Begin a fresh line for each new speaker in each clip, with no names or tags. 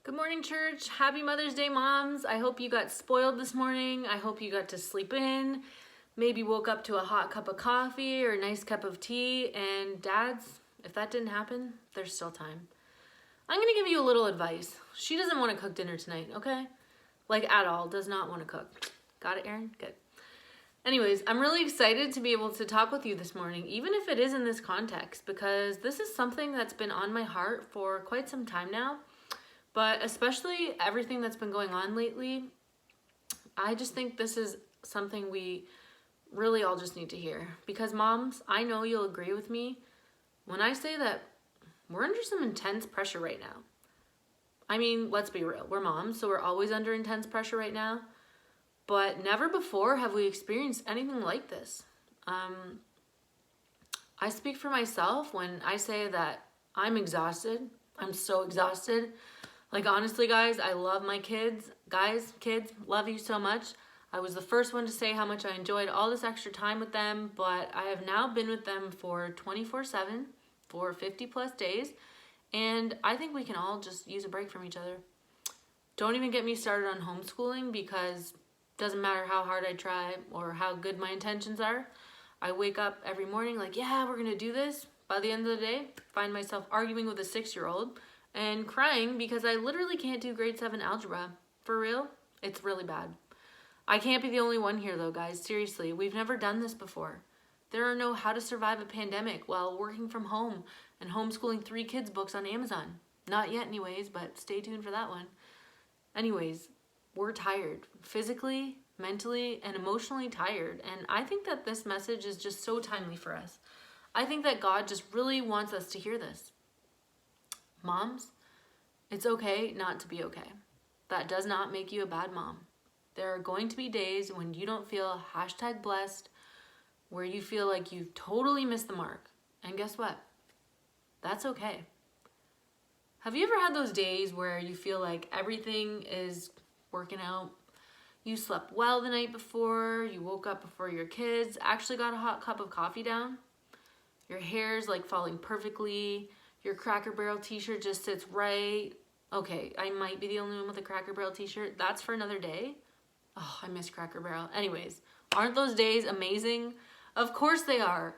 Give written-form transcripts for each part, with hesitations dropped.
Good morning, church. Happy Mother's Day, moms. I hope you got spoiled this morning. I hope you got to sleep in. Maybe woke up to a hot cup of coffee or a nice cup of tea. And dads, if that didn't happen, there's still time. I'm going to give you a little advice. She doesn't want to cook dinner tonight, okay? Like at all, does not want to cook. Got it, Erin? Good. Anyways, I'm really excited to be able to talk with you this morning, even if it is in this context, because this is something that's been on my heart for quite some time now. But especially everything that's been going on lately, I just think this is something we really all just need to hear. Because moms, I know you'll agree with me when I say that we're under some intense pressure right now. I mean, let's be real. We're moms, so we're always under intense pressure right now. But never before have we experienced anything like this. I speak for myself when I say that I'm exhausted. I'm so exhausted. Like, honestly, guys, I love my kids. Guys, kids, love you so much. I was the first one to say how much I enjoyed all this extra time with them, but I have now been with them for 24/7 for 50 plus days, and I think we can all just use a break from each other. Don't even get me started on homeschooling, because it doesn't matter how hard I try or how good my intentions are. I wake up every morning like, yeah, we're gonna do this. By the end of the day, find myself arguing with a 6-year-old and crying because I literally can't do grade 7 algebra. For real, it's really bad. I can't be the only one here though, guys. Seriously, we've never done this before. There are no how to survive a pandemic while working from home and homeschooling 3 kids books on Amazon. Not yet anyways, but stay tuned for that one. Anyways, we're tired, physically, mentally, and emotionally tired. And I think that this message is just so timely for us. I think that God just really wants us to hear this. Moms, it's okay not to be okay. That does not make you a bad mom. There are going to be days when you don't feel #blessed, where you feel like you've totally missed the mark. And guess what? That's okay. Have you ever had those days where you feel like everything is working out? You slept well the night before, you woke up before your kids actually got a hot cup of coffee down, your hair's like falling perfectly, your Cracker Barrel t-shirt just sits right. Okay, I might be the only one with a Cracker Barrel t-shirt. That's for another day. Oh, I miss Cracker Barrel. Anyways, aren't those days amazing? Of course they are,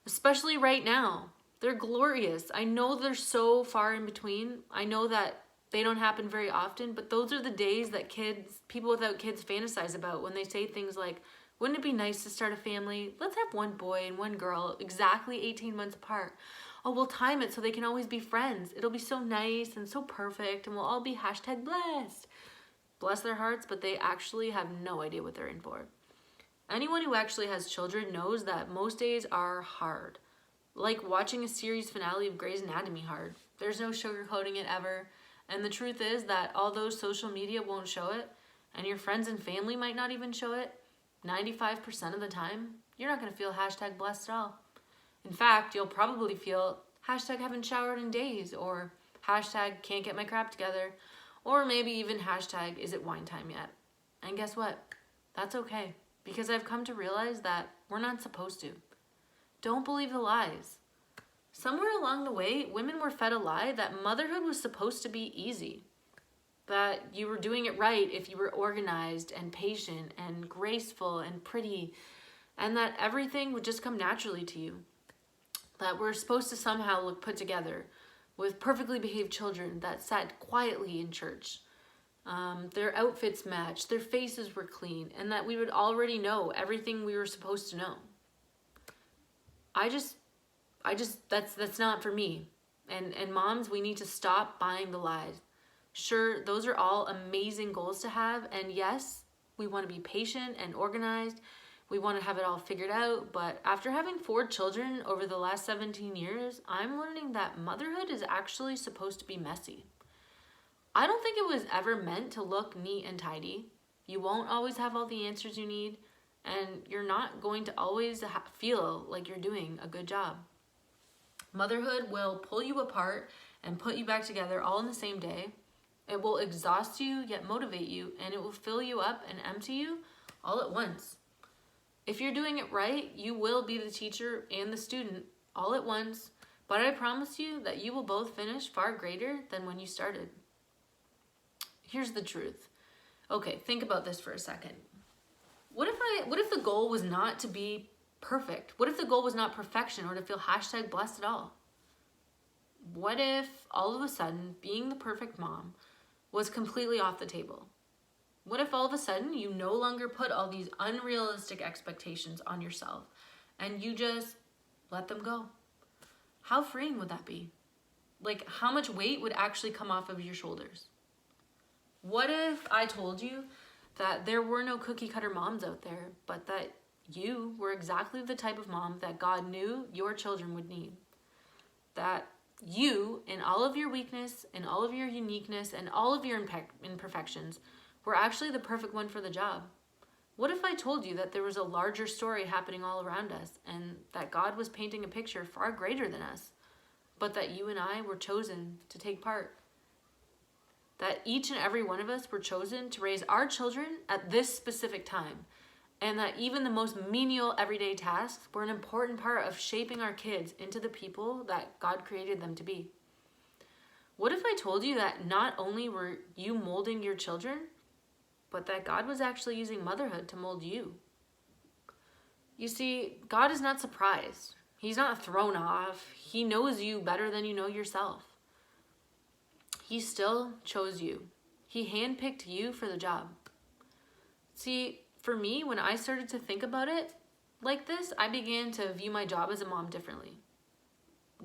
especially right now. They're glorious. I know they're so far in between. I know that they don't happen very often, but those are the days that people without kids fantasize about when they say things like, wouldn't it be nice to start a family? Let's have one boy and one girl exactly 18 months apart. Oh, we'll time it so they can always be friends. It'll be so nice and so perfect, and we'll all be #blessed. Bless their hearts, but they actually have no idea what they're in for. Anyone who actually has children knows that most days are hard. Like watching a series finale of Grey's Anatomy hard. There's no sugarcoating it ever. And the truth is that although social media won't show it, and your friends and family might not even show it, 95% of the time, you're not going to feel #blessed at all. In fact, you'll probably feel #haven't showered in days, or #can't get my crap together, or maybe even #is it wine time yet? And guess what? That's okay, because I've come to realize that we're not supposed to. Don't believe the lies. Somewhere along the way, women were fed a lie that motherhood was supposed to be easy, that you were doing it right if you were organized and patient and graceful and pretty, and that everything would just come naturally to you. That we're supposed to somehow look put together with perfectly behaved children that sat quietly in church. Their outfits matched, their faces were clean, and that we would already know everything we were supposed to know. That's not for me. And moms, we need to stop buying the lies. Sure, those are all amazing goals to have, and yes, we want to be patient and organized. We want to have it all figured out, but after having 4 children over the last 17 years, I'm learning that motherhood is actually supposed to be messy. I don't think it was ever meant to look neat and tidy. You won't always have all the answers you need, and you're not going to always feel like you're doing a good job. Motherhood will pull you apart and put you back together all in the same day. It will exhaust you, yet motivate you, and it will fill you up and empty you all at once. If you're doing it right, you will be the teacher and the student all at once, but I promise you that you will both finish far greater than when you started. here's the truth. Okay, think about this for a second. What if the goal was not to be perfect? What if the goal was not perfection or to feel #blessed at all? What if all of a sudden being the perfect mom was completely off the table? What if all of a sudden you no longer put all these unrealistic expectations on yourself and you just let them go? How freeing would that be? Like, how much weight would actually come off of your shoulders? What if I told you that there were no cookie cutter moms out there, but that you were exactly the type of mom that God knew your children would need? That you, in all of your weakness, in all of your uniqueness, and all of your imperfections, were actually the perfect one for the job? What if I told you that there was a larger story happening all around us and that God was painting a picture far greater than us, but that you and I were chosen to take part? That each and every one of us were chosen to raise our children at this specific time, and that even the most menial everyday tasks were an important part of shaping our kids into the people that God created them to be. What if I told you that not only were you molding your children, but that God was actually using motherhood to mold you? You see, God is not surprised. He's not thrown off. He knows you better than you know yourself. He still chose you. He handpicked you for the job. See, for me, when I started to think about it like this, I began to view my job as a mom differently.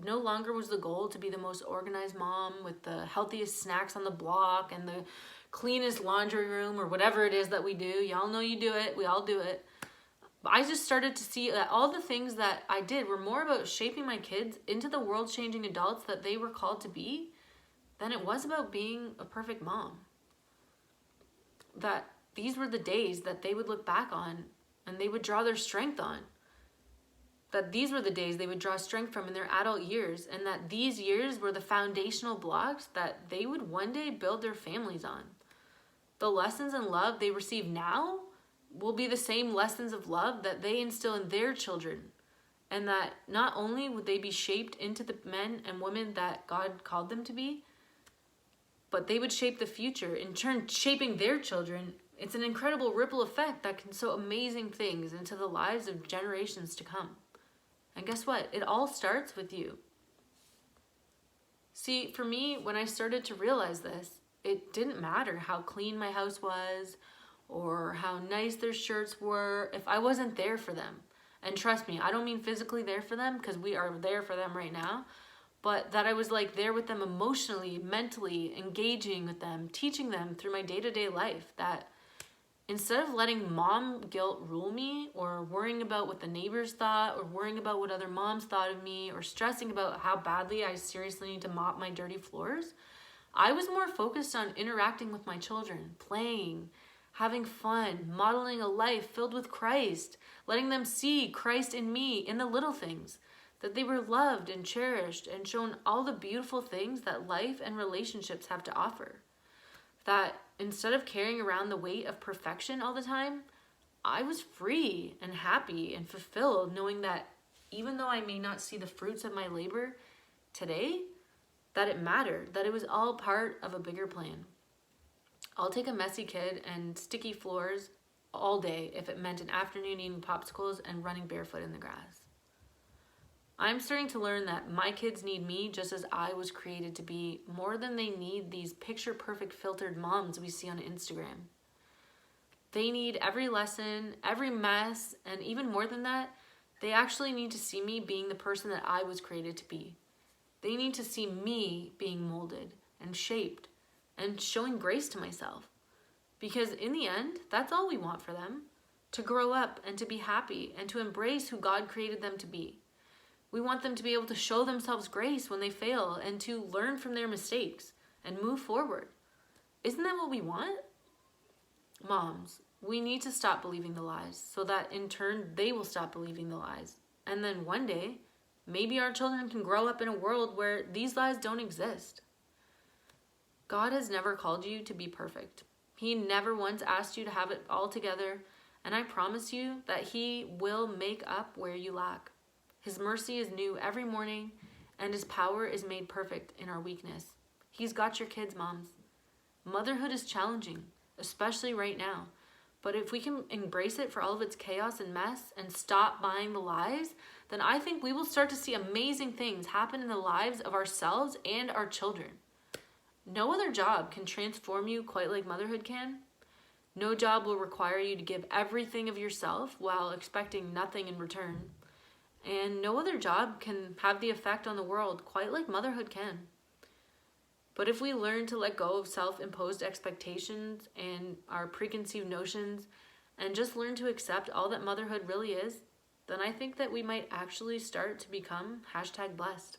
No longer was the goal to be the most organized mom with the healthiest snacks on the block and the cleanest laundry room or whatever it is that we do. Y'all know you do it. We all do it. But I just started to see that all the things that I did were more about shaping my kids into the world-changing adults that they were called to be than it was about being a perfect mom. That these were the days that they would look back on and they would draw their strength on. That these were the days they would draw strength from in their adult years, and that these years were the foundational blocks that they would one day build their families on. The lessons in love they receive now will be the same lessons of love that they instill in their children, and that not only would they be shaped into the men and women that God called them to be, but they would shape the future, in turn shaping their children. It's an incredible ripple effect that can sow amazing things into the lives of generations to come. And guess what? It all starts with you. See, for me, when I started to realize this, it didn't matter how clean my house was or how nice their shirts were if I wasn't there for them. And trust me, I don't mean physically there for them, because we are there for them right now, but that I was like there with them emotionally, mentally, engaging with them, teaching them through my day-to-day life, that instead of letting mom guilt rule me or worrying about what the neighbors thought or worrying about what other moms thought of me or stressing about how badly I seriously need to mop my dirty floors, I was more focused on interacting with my children, playing, having fun, modeling a life filled with Christ, letting them see Christ in me in the little things, that they were loved and cherished and shown all the beautiful things that life and relationships have to offer. That instead of carrying around the weight of perfection all the time, I was free and happy and fulfilled, knowing that even though I may not see the fruits of my labor today, that it mattered, that it was all part of a bigger plan. I'll take a messy kid and sticky floors all day if it meant an afternoon eating popsicles and running barefoot in the grass. I'm starting to learn that my kids need me just as I was created to be, more than they need these picture-perfect filtered moms we see on Instagram. They need every lesson, every mess, and even more than that, they actually need to see me being the person that I was created to be. They need to see me being molded and shaped and showing grace to myself. Because in the end, that's all we want for them, to grow up and to be happy and to embrace who God created them to be. We want them to be able to show themselves grace when they fail and to learn from their mistakes and move forward. Isn't that what we want? Moms, we need to stop believing the lies so that in turn they will stop believing the lies. And then one day, maybe our children can grow up in a world where these lies don't exist. God has never called you to be perfect. He never once asked you to have it all together, and I promise you that He will make up where you lack. His mercy is new every morning, and His power is made perfect in our weakness. He's got your kids, moms. Motherhood is challenging, especially right now. But if we can embrace it for all of its chaos and mess and stop buying the lies, then I think we will start to see amazing things happen in the lives of ourselves and our children. No other job can transform you quite like motherhood can. No job will require you to give everything of yourself while expecting nothing in return. And no other job can have the effect on the world quite like motherhood can. But if we learn to let go of self-imposed expectations and our preconceived notions and just learn to accept all that motherhood really is, then I think that we might actually start to become #blessed.